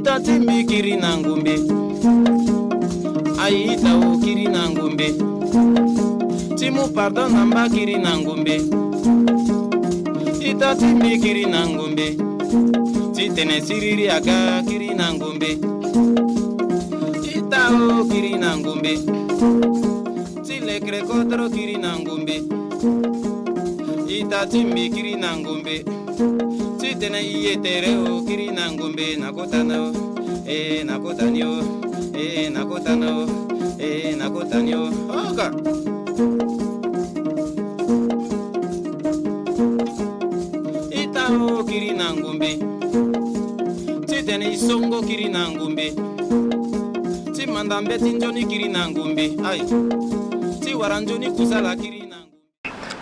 Itatimbi kiri nangumbe, aita o kiri nangumbe, timu pardon namba kiri nangumbe, itatimbi kiri nangumbe, titene siriri aga kiri nangumbe, ita o kiri nangumbe, tile krekodro kiri nangumbe, itatimbi kiri nangumbe. Titena iyetere o kiri nangumbe nakotana o nakotani o nakotana o nakotani o oka ita o kiri nangumbe titena isongo kiri nangumbe timandambe tinjoni kiri nangumbe ai tiwaranjoni kusala kiri.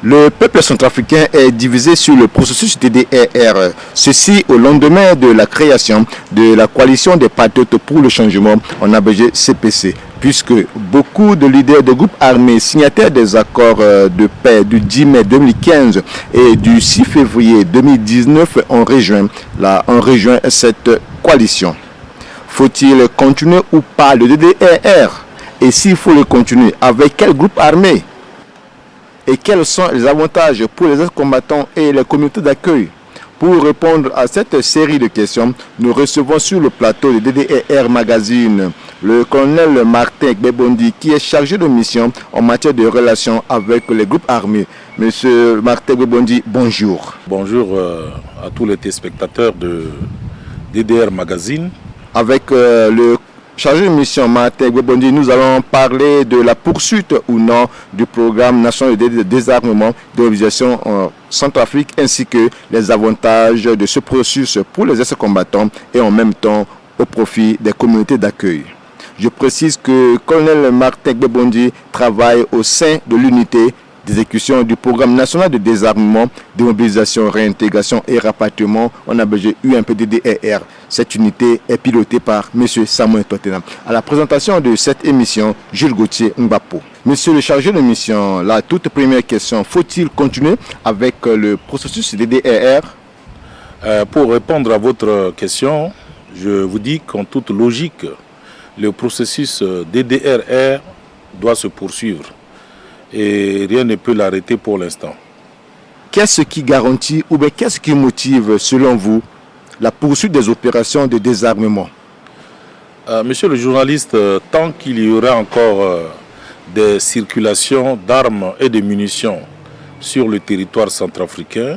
Le peuple centrafricain est divisé sur le processus DDR. Ceci au lendemain de la création de la coalition des patriotes pour le changement, en abrégé CPC, puisque beaucoup de leaders de groupes armés signataires des accords de paix du 10 mai 2015 et du 6 février 2019 ont rejoint cette coalition. Faut-il continuer ou pas le DDR? Et s'il faut le continuer, avec quel groupe armé? Et quels sont les avantages pour les ex-combattants et les communautés d'accueil? Pour répondre à cette série de questions, nous recevons sur le plateau de DDR Magazine le colonel Martin Gbebondi, qui est chargé de mission en matière de relations avec les groupes armés. Monsieur Martin Gbebondi, bonjour. Bonjour à tous les téléspectateurs de DDR Magazine. Avec le chargé de mission Martin Gbebondi, nous allons parler de la poursuite ou non du programme national de désarmement de mobilisation en Centrafrique, ainsi que les avantages de ce processus pour les ex-combattants et en même temps au profit des communautés d'accueil. Je précise que le colonel Martin Gbebondi travaille au sein de l'unité d'exécution du programme national de désarmement, démobilisation, réintégration et rapatriement, on a besoin UMPDDR. Cette unité est pilotée par M. Samuel Tottenham. À la présentation de cette émission, Jules Gauthier Mbapo. Monsieur le chargé de mission, la toute première question, faut-il continuer avec le processus DDR? Pour répondre à votre question, je vous dis qu'en toute logique, le processus DDR doit se poursuivre. Et rien ne peut l'arrêter pour l'instant. Qu'est-ce qui garantit ou bien qu'est-ce qui motive, selon vous, la poursuite des opérations de désarmement? Monsieur le journaliste, tant qu'il y aura encore des circulations d'armes et de munitions sur le territoire centrafricain,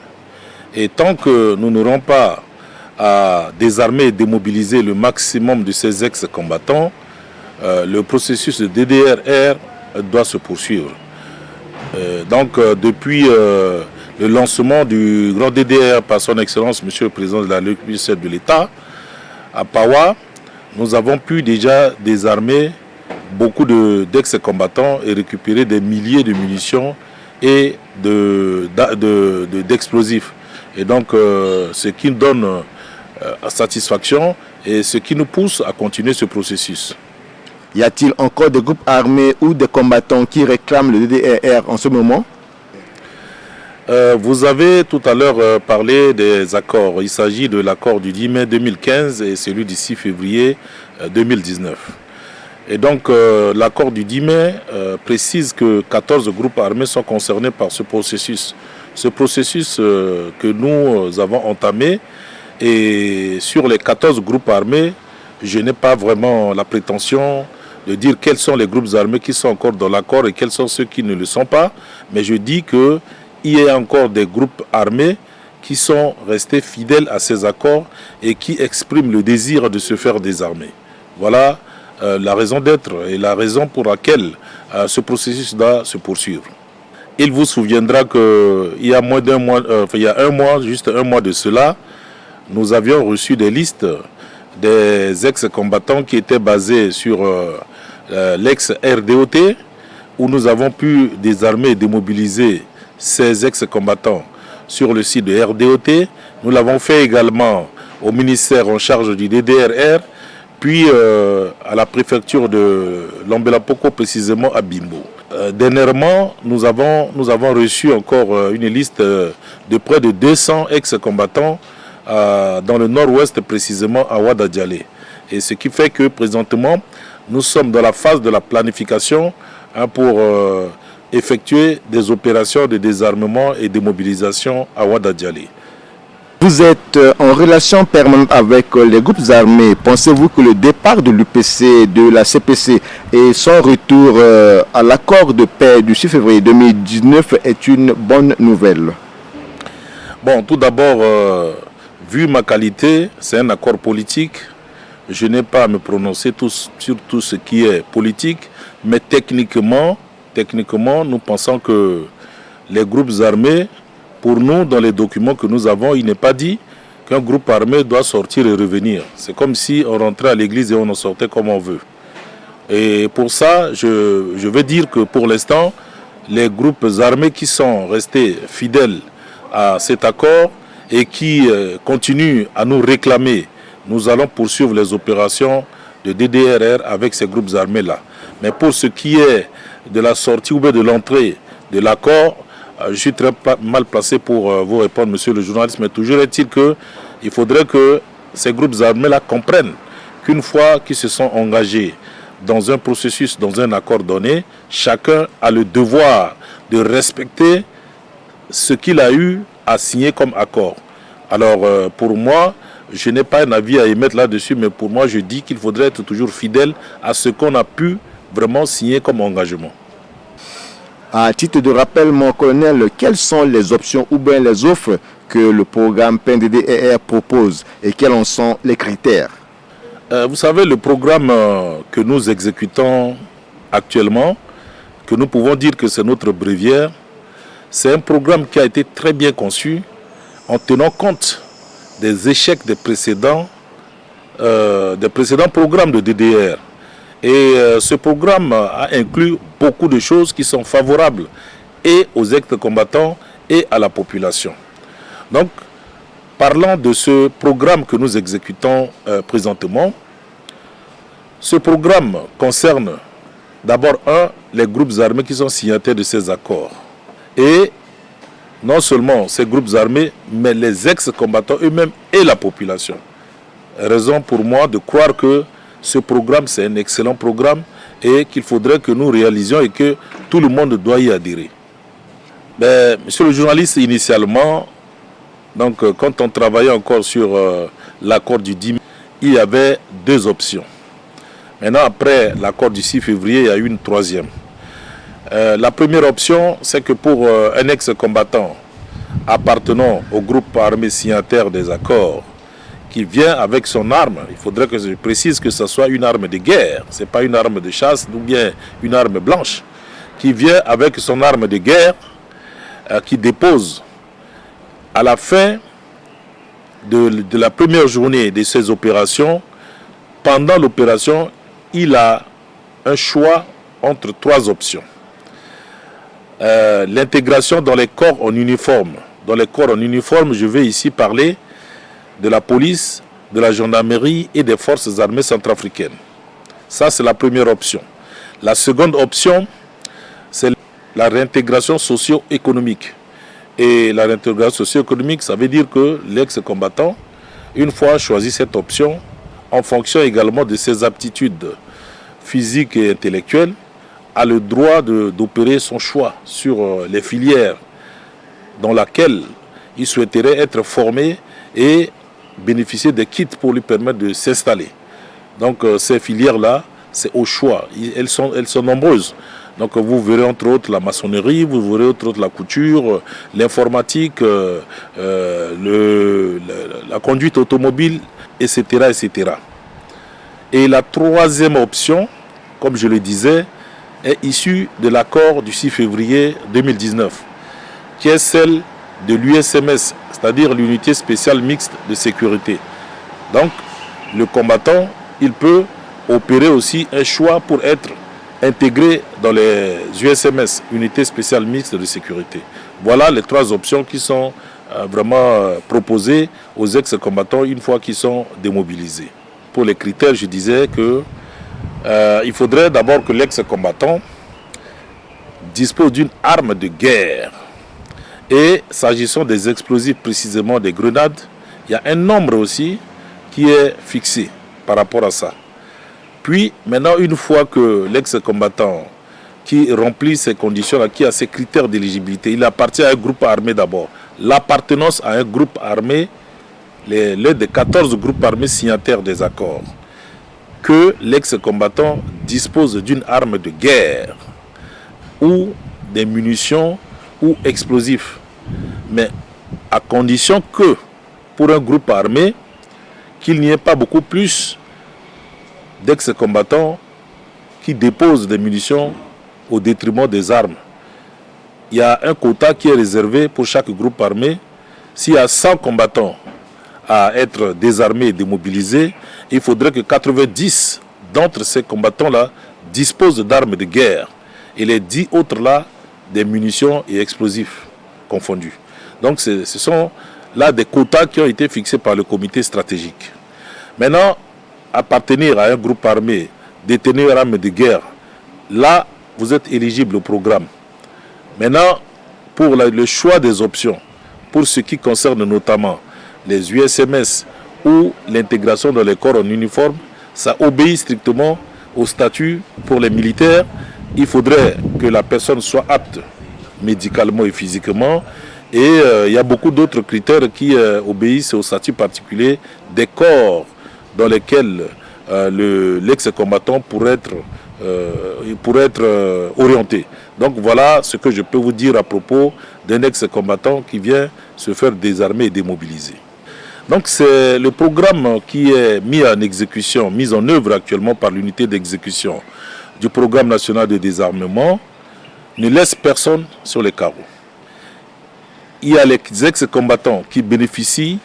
et tant que nous n'aurons pas à désarmer et démobiliser le maximum de ces ex-combattants, le processus de DDR doit se poursuivre. Depuis le lancement du grand DDR par son Excellence, Monsieur le Président de la République de l'État, à Pawa, nous avons pu déjà désarmer beaucoup d'ex-combattants et récupérer des milliers de munitions et d'explosifs. Et donc, ce qui nous donne satisfaction et ce qui nous pousse à continuer ce processus. Y a-t-il encore des groupes armés ou des combattants qui réclament le DDR en ce moment? Vous avez tout à l'heure parlé des accords. Il s'agit de l'accord du 10 mai 2015 et celui du 6 février 2019. Et donc l'accord du 10 mai précise que 14 groupes armés sont concernés par ce processus. Ce processus que nous avons entamé, et sur les 14 groupes armés, je n'ai pas vraiment la prétention de dire quels sont les groupes armés qui sont encore dans l'accord et quels sont ceux qui ne le sont pas. Mais je dis qu'il y a encore des groupes armés qui sont restés fidèles à ces accords et qui expriment le désir de se faire désarmer. Voilà la raison d'être et la raison pour laquelle ce processus doit se poursuivre. Il vous souviendra qu'il y a moins d'un mois, juste un mois de cela, nous avions reçu des listes des ex-combattants qui étaient basés sur l'ex-RDOT, où nous avons pu désarmer et démobiliser ces ex-combattants sur le site de RDOT. Nous l'avons fait également au ministère en charge du DDRR, puis à la préfecture de Lambela-Poko, précisément à Bimbo. Dernièrement, nous avons reçu encore une liste de près de 200 ex-combattants dans le nord-ouest, précisément à Ouadadjalé. Et ce qui fait que présentement, nous sommes dans la phase de la planification pour effectuer des opérations de désarmement et de mobilisation à Ouadadjali. Vous êtes en relation permanente avec les groupes armés. Pensez-vous que le départ de l'UPC, de la CPC et son retour à l'accord de paix du 6 février 2019 est une bonne nouvelle? Bon, tout d'abord, vu ma qualité, c'est un accord politique. Je n'ai pas à me prononcer sur tout ce qui est politique, mais techniquement, nous pensons que les groupes armés, pour nous, dans les documents que nous avons, il n'est pas dit qu'un groupe armé doit sortir et revenir. C'est comme si on rentrait à l'église et on en sortait comme on veut. Et pour ça, je veux dire que pour l'instant, les groupes armés qui sont restés fidèles à cet accord et qui continuent à nous réclamer, nous allons poursuivre les opérations de DDRR avec ces groupes armés-là. Mais pour ce qui est de la sortie ou bien de l'entrée de l'accord, je suis très mal placé pour vous répondre, monsieur le journaliste, mais toujours est-il qu'il faudrait que ces groupes armés-là comprennent qu'une fois qu'ils se sont engagés dans un processus, dans un accord donné, chacun a le devoir de respecter ce qu'il a eu à signer comme accord. Alors, pour moi, je n'ai pas un avis à émettre là-dessus, mais pour moi, je dis qu'il faudrait être toujours fidèle à ce qu'on a pu vraiment signer comme engagement. À titre de rappel, mon colonel, quelles sont les options ou bien les offres que le programme PNDDR propose et quels en sont les critères? Vous savez, le programme que nous exécutons actuellement, que nous pouvons dire que c'est notre bréviaire, c'est un programme qui a été très bien conçu en tenant compte des échecs des précédents programmes de DDR. Et ce programme a inclus beaucoup de choses qui sont favorables et aux ex-combattants et à la population. Donc, parlant de ce programme que nous exécutons présentement, ce programme concerne d'abord les groupes armés qui sont signataires de ces accords. Et non seulement ces groupes armés, mais les ex-combattants eux-mêmes et la population. Raison pour moi de croire que ce programme, c'est un excellent programme et qu'il faudrait que nous réalisions et que tout le monde doit y adhérer. Mais, monsieur le journaliste, initialement, donc, quand on travaillait encore sur l'accord du 10 mai, il y avait deux options. Maintenant, après l'accord du 6 février, il y a eu une troisième. La première option, c'est que pour un ex-combattant appartenant au groupe armé signataire des accords, qui vient avec son arme, il faudrait que je précise que ce soit une arme de guerre, ce n'est pas une arme de chasse ou bien une arme blanche, qui vient avec son arme de guerre, qui dépose à la fin de la première journée de ces opérations. Pendant l'opération, il a un choix entre trois options. L'intégration dans les corps en uniforme. Dans les corps en uniforme, je vais ici parler de la police, de la gendarmerie et des forces armées centrafricaines. Ça, c'est la première option. La seconde option, c'est la réintégration socio-économique. Et la réintégration socio-économique, ça veut dire que l'ex-combattant, une fois choisi cette option, en fonction également de ses aptitudes physiques et intellectuelles, a le droit d'opérer son choix sur les filières dans lesquelles il souhaiterait être formé et bénéficier des kits pour lui permettre de s'installer. Donc ces filières-là, c'est au choix. Elles sont nombreuses. Donc vous verrez entre autres la maçonnerie, vous verrez entre autres la couture, l'informatique, la conduite automobile, etc., etc. Et la troisième option, comme je le disais, est issue de l'accord du 6 février 2019, qui est celle de l'USMS, c'est-à-dire l'unité spéciale mixte de sécurité. Donc, le combattant, il peut opérer aussi un choix pour être intégré dans les USMS, unité spéciale mixte de sécurité. Voilà les trois options qui sont vraiment proposées aux ex-combattants une fois qu'ils sont démobilisés. Pour les critères, je disais que il faudrait d'abord que l'ex-combattant dispose d'une arme de guerre. Et s'agissant des explosifs, précisément des grenades, il y a un nombre aussi qui est fixé. par rapport à ça. Puis, maintenant, une fois que l'ex-combattant qui remplit ces conditions-là, qui a ces critères d'éligibilité, il appartient à un groupe armé d'abord. L'appartenance à un groupe armé, l'un des 14 groupes armés signataires des accords, que l'ex-combattant dispose d'une arme de guerre ou des munitions ou explosifs. Mais à condition que, pour un groupe armé, qu'il n'y ait pas beaucoup plus d'ex-combattants qui déposent des munitions au détriment des armes. Il y a un quota qui est réservé pour chaque groupe armé. S'il y a 100 combattants à être désarmés et démobilisés, il faudrait que 90 d'entre ces combattants-là disposent d'armes de guerre et les 10 autres-là des munitions et explosifs confondus. Donc ce sont là des quotas qui ont été fixés par le comité stratégique. Maintenant, appartenir à un groupe armé, détenir une arme de guerre, là, vous êtes éligible au programme. Maintenant, pour le choix des options, pour ce qui concerne notamment les USMS ou l'intégration dans les corps en uniforme, ça obéit strictement au statut pour les militaires. Il faudrait que la personne soit apte médicalement et physiquement. Et il y a beaucoup d'autres critères qui obéissent au statut particulier des corps dans lesquels l'ex-combattant pourrait être orienté. Donc voilà ce que je peux vous dire à propos d'un ex-combattant qui vient se faire désarmer et démobiliser. Donc c'est le programme qui est mis en œuvre actuellement par l'unité d'exécution du programme national de désarmement, ne laisse personne sur les carreaux. Il y a les ex-combattants qui bénéficient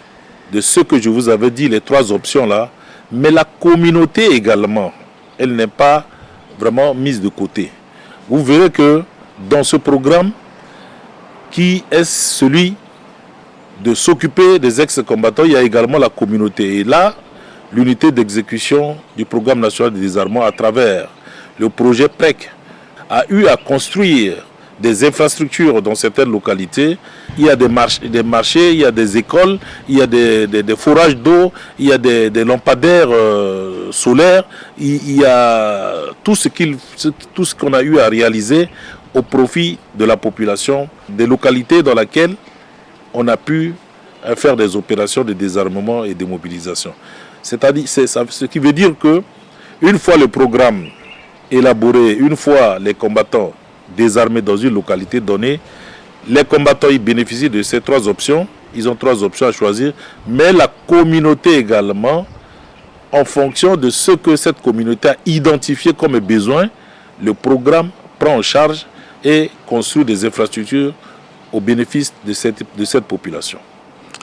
de ce que je vous avais dit, les 3 options-là, mais la communauté également, elle n'est pas vraiment mise de côté. Vous verrez que dans ce programme, qui est celui de s'occuper des ex-combattants, il y a également la communauté. Et là, l'unité d'exécution du programme national de désarmement, à travers le projet PREC, a eu à construire des infrastructures dans certaines localités. Il y a des marchés, il y a des écoles, il y a des forages d'eau, il y a des lampadaires solaires, il y a tout ce qu'on a eu à réaliser au profit de la population, des localités dans lesquelles on a pu faire des opérations de désarmement et de mobilisation. C'est-à-dire, ce qui veut dire que une fois le programme élaboré, une fois les combattants désarmés dans une localité donnée, les combattants ils bénéficient de ces 3 options. Ils ont 3 options à choisir, mais la communauté également, en fonction de ce que cette communauté a identifié comme besoin, le programme prend en charge et construit des infrastructures au bénéfice de cette population.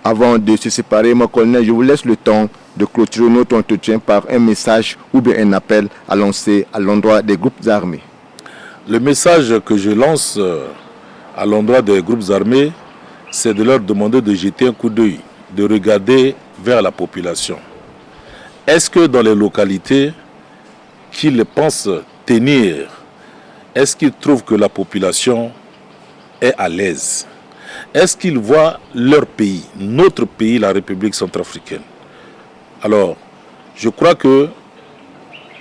Avant de se séparer, mon colonel, je vous laisse le temps de clôturer notre entretien par un message ou bien un appel à lancer à l'endroit des groupes armés. Le message que je lance à l'endroit des groupes armés, c'est de leur demander de jeter un coup d'œil, de regarder vers la population. Est-ce que dans les localités qu'ils pensent tenir, est-ce qu'ils trouvent que la population est à l'aise? Est-ce qu'ils voient leur pays, notre pays, la République centrafricaine? Alors, je crois que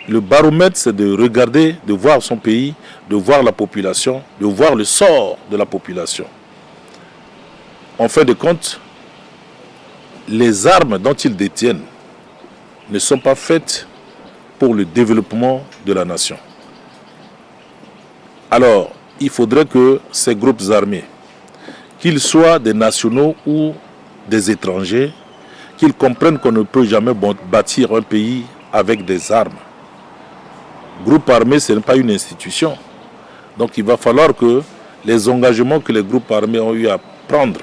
le baromètre, c'est de regarder, de voir son pays, de voir la population, de voir le sort de la population. En fin de compte, les armes dont ils détiennent ne sont pas faites pour le développement de la nation. Alors, il faudrait que ces groupes armés, qu'ils soient des nationaux ou des étrangers, qu'ils comprennent qu'on ne peut jamais bâtir un pays avec des armes. Groupe armé, ce n'est pas une institution. Donc il va falloir que les engagements que les groupes armés ont eu à prendre,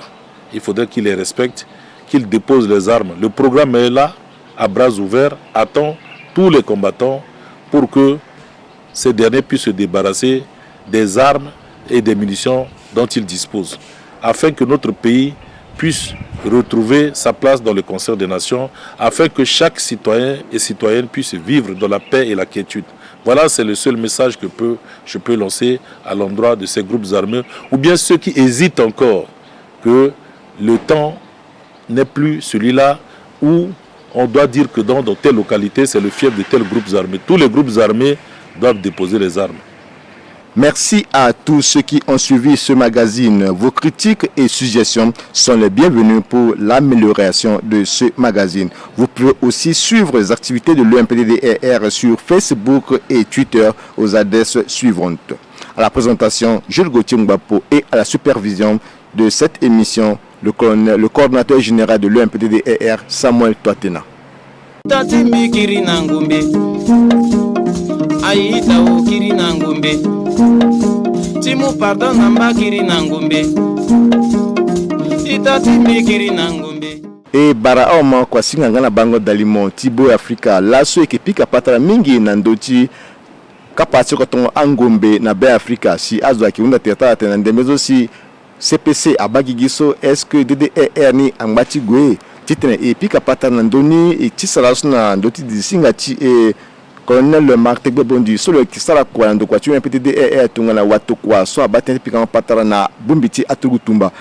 il faudrait qu'ils les respectent, qu'ils déposent les armes. Le programme est là, à bras ouverts, attend tous les combattants pour que ces derniers puissent se débarrasser des armes et des munitions dont ils disposent, afin que notre pays puisse retrouver sa place dans le concert des nations, afin que chaque citoyen et citoyenne puisse vivre dans la paix et la quiétude. Voilà, c'est le seul message que je peux lancer à l'endroit de ces groupes armés, ou bien ceux qui hésitent encore, que le temps n'est plus celui-là où on doit dire que dans telle localité, c'est le fief de tels groupes armés. Tous les groupes armés doivent déposer les armes. Merci à tous ceux qui ont suivi ce magazine. Vos critiques et suggestions sont les bienvenues pour l'amélioration de ce magazine. Vous pouvez aussi suivre les activités de l'UMPDDR sur Facebook et Twitter aux adresses suivantes. À la présentation, Jules Gauthier Mbapo, et à la supervision de cette émission, le coordinateur général de l'UMPDDR, Samuel Toatena. Tatimbi kiri nangumbe Aïta o kiri nangumbe Timu pardon namba kiri nangumbe Itatimbi kiri nangumbe E bara oma kwa singa ngana bango dalimo Tibo Afrika laso ekipika patala mingi na ndoti kapati ko tongo angombe na be Afrika si azwa kiunda teta tena ndemezo si CPC abagigiso est-ce que DDR ni angbati gwe titene epika patala na ndoni e tisalaso na ndoti disinga ti e colonel Marc Tegbondi solo kisala kwa ndo kwa tu PTDR tungana watu kwa so abatenti pika patala na bumbiti atugutumba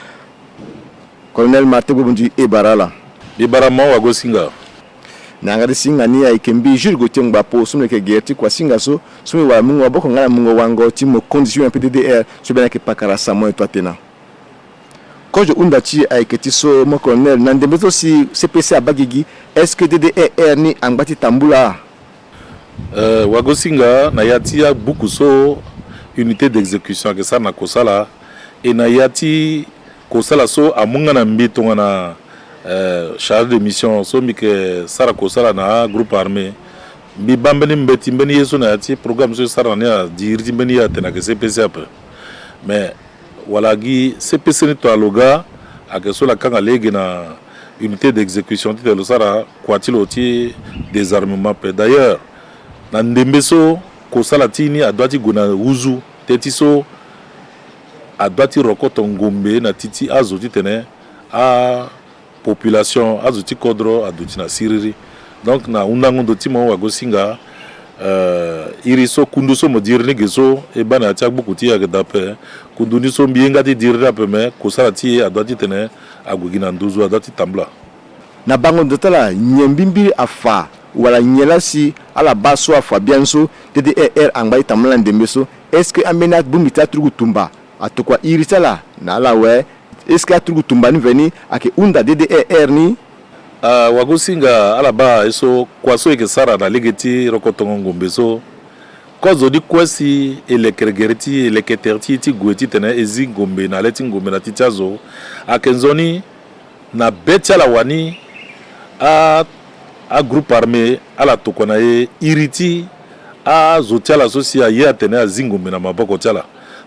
colonel Marc Tegbondi e barala Ibarama wa gosinga na ngadi singa ni ya ikembi Jules Gauthier Mbapo sumle ke gerti kwa singa so sumle wa mungo boko ngana mungo wango ti mo condition PTDR so bena ke pakara Samuel Toatena kojo undati aiketi so mo colonel na ndembezo si CPC abagigi est-ce que DDR ni angbati tambula Wagosinga na yati ya beaucoup so unité d'exécution que ça na kosala et na yati kosala so amunga na mbitonga na charge de mission so mike sara kosala na groupe armé bi bambeni mbeti mbeni yeso na yati programme so sara na dirti mbeni ya tena que CPC après mais wala gi CPC ni to aloga ake so la kanga lege na unité d'exécution ti lo sara kwatilo ti désarmement d'ailleurs na ndembeso kosala tini adwati gona uzu tetiso adwati rokoto ngombe na titi azoti tene a population azoti kodro adoti na siriri donc na undango ndoti mo wagosinga iriso kunduso modirni geso e bana tia bukuti ya dape kunduniso mbienga ti dirra pe me kosala ti adwati tene agugina nduzu adwati tambla na bango ndotala nyembimbi afa wala nyelasi ala baso afa bianso DDR angbai tamla ndembeso est-ce que amena bumbita trugu tumba atokwa iritala na ala we est-ce que trugu tumba ni veni ake unda DDR ni wagosinga ala ba eso kwaso eke sara na legeti rokotongo ngombeso kozo di kwesi elekregerti eleketerti ti gweti tene ezi ngombe na leti ngombe na titiazo akenzoni na betala wani a groupe armé ala tokona ye iriti a zotiala sosia ye atene a zingombe na maboko tiala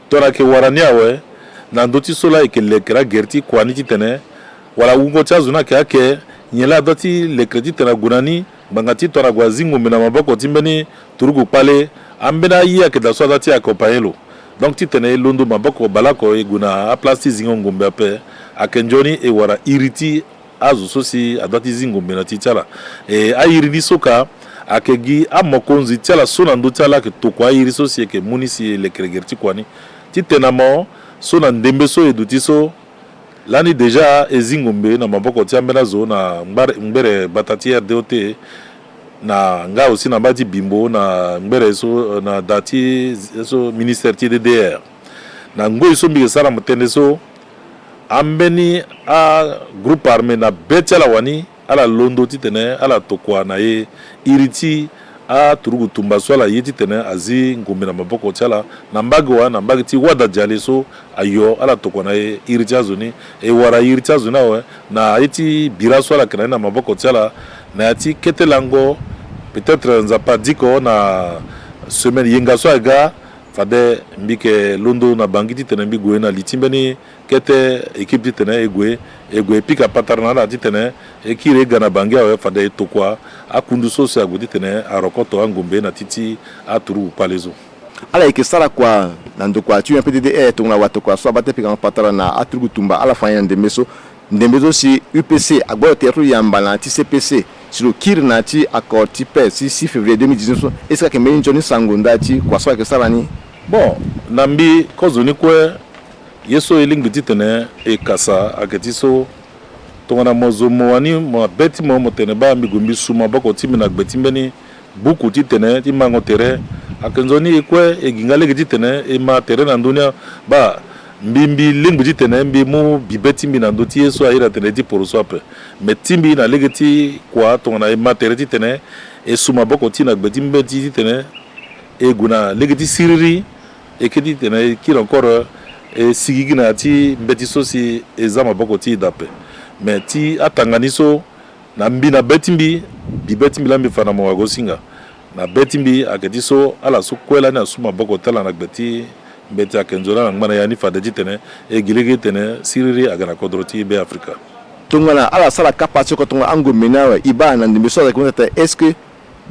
tora ke warania we na ndoti sola eke lekera gerti kwani ti tene wala ungo tia zuna ke ake nyela doti lekreti tena gunani bangati tora gwa zingombe na maboko timbeni turugu pale ambena ye ake da so dati accompagner donc ti tene londo maboko balako e guna a place zingombe ape akenjoni e wara iriti azo sosi adati zingombe na titiala e ayiri soka akegi amokonzi tiala sona ndo tiala ke tokwa ayiri sosi ke munisi le kregerti kwani titenamo sona ndembe so eduti so lani deja ezingombe na maboko tiambena zo na mbere batati RDOT na nga aussi na bati bimbo na mbere so na dati so ministère TDDR na ngoy so mbike sara mutende so ambeni a groupe armé na betela wani ala londo titene ala tokwa na ye iriti a turugu tumba swala yiti tene azi ngombe na maboko chala na mbagwa na mbagiti wada jale so ayo ala tokwa na ye iriti azuni e wara iriti azuna we na yiti bira swala kana na maboko chala na yati ketelango peut-être nzapa diko na semaine yenga swaga fade mbike londo na bangiti tene mbigwe na litimbeni kete équipe tene egwe pika patarna na tene ekire gana bangia we fade tokwa akundu sosi agudi tene arokoto angombe na titi aturu palezo ala ikisara kwa nando kwa tu PDDR tongna watu kwa so abate pika patara na aturu tumba ala fanya ndembezo si UPC agbo teru yambala ti CPC sur kir na ti accord ti pe si 6 février 2019 est-ce que mbeni joni sangonda ti kwa so ikisara ni bon nambi kozoni kwe yeso elingi titene e kasa aketiso tongana mozomo wani mo beti mo tene ba mi gumbi suma bako timi na gbeti mbeni buku ti tene ti mango tere akenzoni ekwe egingale giti tene e ma tere na dunia ba mbimbi lingbi ti tene mbi mu bibeti mbi na ndoti yeso ayira tene ti poroso ape metimbi na legeti kwa tongana e ma tere ti tene e suma bako ti na gbeti mbeti ti tene e guna legeti siriri e kiti tene kila encore e sigigina ti mbeti so si ezama bako ti dape mais ti atanganiso na mbi na betimbi bibetimbi la mbi fana mo wagosinga na betimbi aketi so ala so kwela na suma boko tala na gbeti mbeti akenzola na ngmana yani fadaji tene e gilege tene siriri agana kodroti be Afrika tongana ala sala kapatio ko tonga ango menawe iba na ndimbe so ko tata est-ce que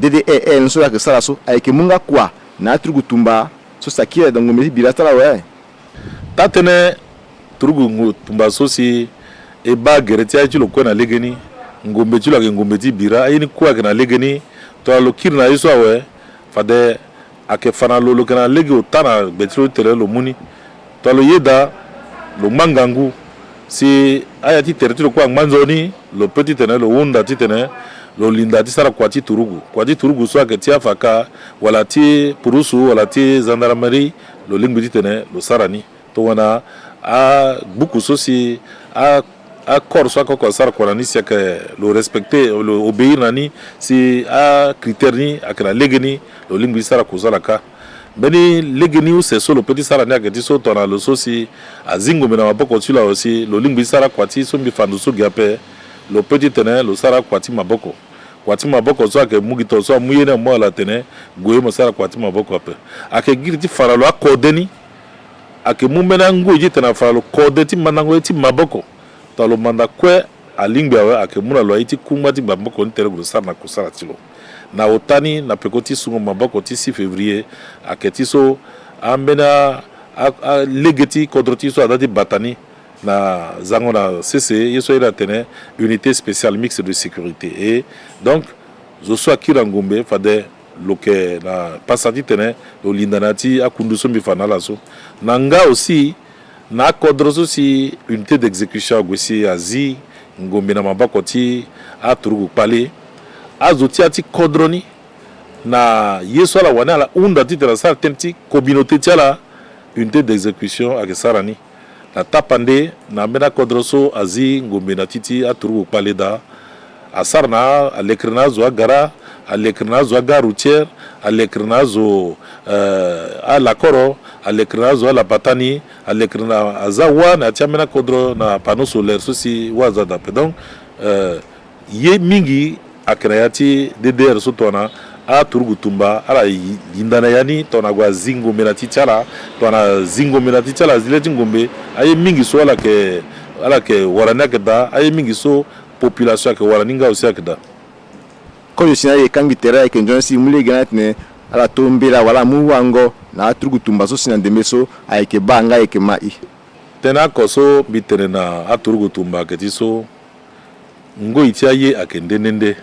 DDER so la que sala so ay ke munga kwa na trugu tumba so sakia dango meti bilatala we tatene trugu tumba so si e ba gereti ay chilo ko na legeni ngombe chilo ke ngombe ti bira ayini kwa kana legeni to alo kirna iso awe fade ake fana lolo kana legi otana betro tere lo muni to alo yeda lo mangangu si ayati tere tiro kwa manzoni lo petit tene lo wunda ti tene lo linda ti sara kwati turugu so ake ti afaka wala ti purusu wala ti gendarmerie lo lingbi ti tene lo sarani to wana a buku so si a corps soit quoi ça quoi ni c'est que le respecter le obéir nani si a critère ni a que la legeni le lingui sara ko sala ka beni legeni ou c'est solo petit sara ni a que ti so tona le so si a zingo mena maboko tu là aussi le lingui sara kwati so mi fandu so gape le petit tene le sara kwati maboko so que mugito so muyene mo la tene goye mo sara kwati maboko ape a que giriti fara lo akodeni a que mumena ngoji tena fara lo kodeti manango ti maboko talo manda kwe alingbe awe ake muna lo iti kumati bamboko ntere gurusar na kusara tilo na otani na pekoti sungo maboko ti 6 février ake tiso ambena legeti kodroti so adati batani na zango na CC yeso ira tene unité spéciale mixte de sécurité et donc zo so akira ngombe fade loke na pasati tene lo lindanati akunduso mifana la so nanga aussi na kodroso si unité d'exécution gosi azi ngombe na mabako ti aturugu pale azoti ati kodroni na yeso la wana la unda ti tera sar tenti communauté ti ala unité d'exécution akesarani na tapande na mena kodroso azi ngombe na titi aturugu pale da asarna alekrina zo agara alekrina zo agaroutière alekrina zo a la koro alekrina zo la patani alekrina azawa na tiamena kodro na panneau solaire sosi waza da donc ye mingi akrayati DDR so tona a turgu tumba ala yindana yani tona gwa zingo mena tichala tona zingo mena tichala zileti ngombe aye mingi so ala ke warana ke da aye mingi so population ke waraninga aussi akda ko yo sina ye kangi tera ke njonsi mule ganatne ala tombela wala muwango na trugu tumba so sina ndemeso ayeke banga ayeke mai tena koso bitene na aturugu tumba ketiso ngo itiaye akendenende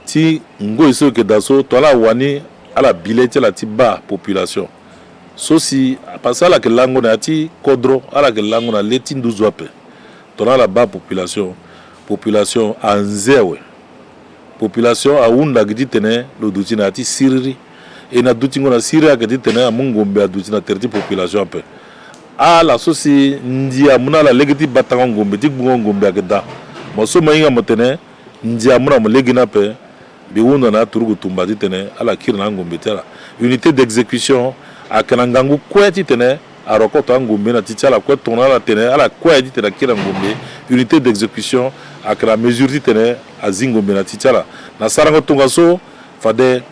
ti ngo iso ke daso tola wani ala bilete la ti ba population so si pasala ke lango na ti kodro ala ke lango na leti nduzu ape tola la ba population anzewe population a unda gidi tene lo duti na ti siriri e na duti ngona siriri a gidi tene a mungombe a duti na terti population ape a la so si ndia muna la legiti batanga ngombe ti gbungo ngombe a gida mo so mainga mo tene ndia muna mo legina pe bi wunda na turugu tumba ti tene ala kir na ngombe tela unité d'exécution a kana ngangu kweti tene a rokoto ngombe na ti tala kwe tona la tene ala kweti tene kira ngombe unité d'exécution a kana mesure ti tene a zingombe na ti tala na sarango tunga so fade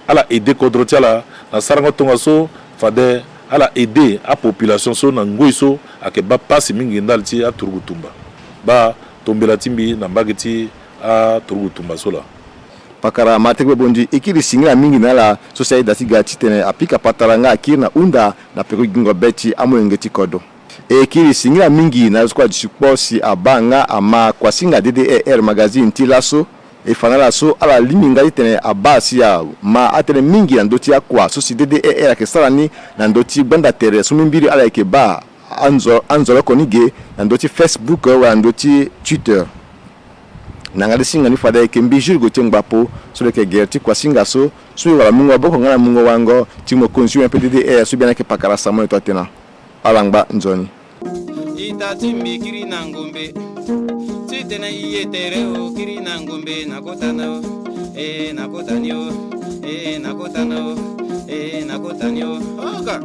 ala aider kodro tala na sarango tunga so fade ala aider a population so na ngoi so a ke ba pasi mingi ndal ti a turugu tumba ba tombela timbi na mbagiti a turugu tumba so la pakara matekbe bondi ikiri singira mingi na la société dati gati tene apika pataranga akina unda na peku gingo beti amwengeti kodo ikiri singira mingi na squad support si abanga ama kwa singa DDER magazine tilaso efanala so ala liminga tene abasi ya ma atene mingi na ndoti akwa so si DDER ke salani na ndoti banda tere so mimbiri ala ke ba anzolo konige ndoti Facebook wa ndoti Twitter nanga singa ni fada ke mbijur go tengbapo so ke gerti kwa singa so wala mungo boko ngana mungo wango timo consumer PDD so bien ke pakara samo to tena alangba nzoni itati mikiri na ngombe titena iyetere o kiri na ngombe nakotana o nakotanio nakotana o nakotanio oka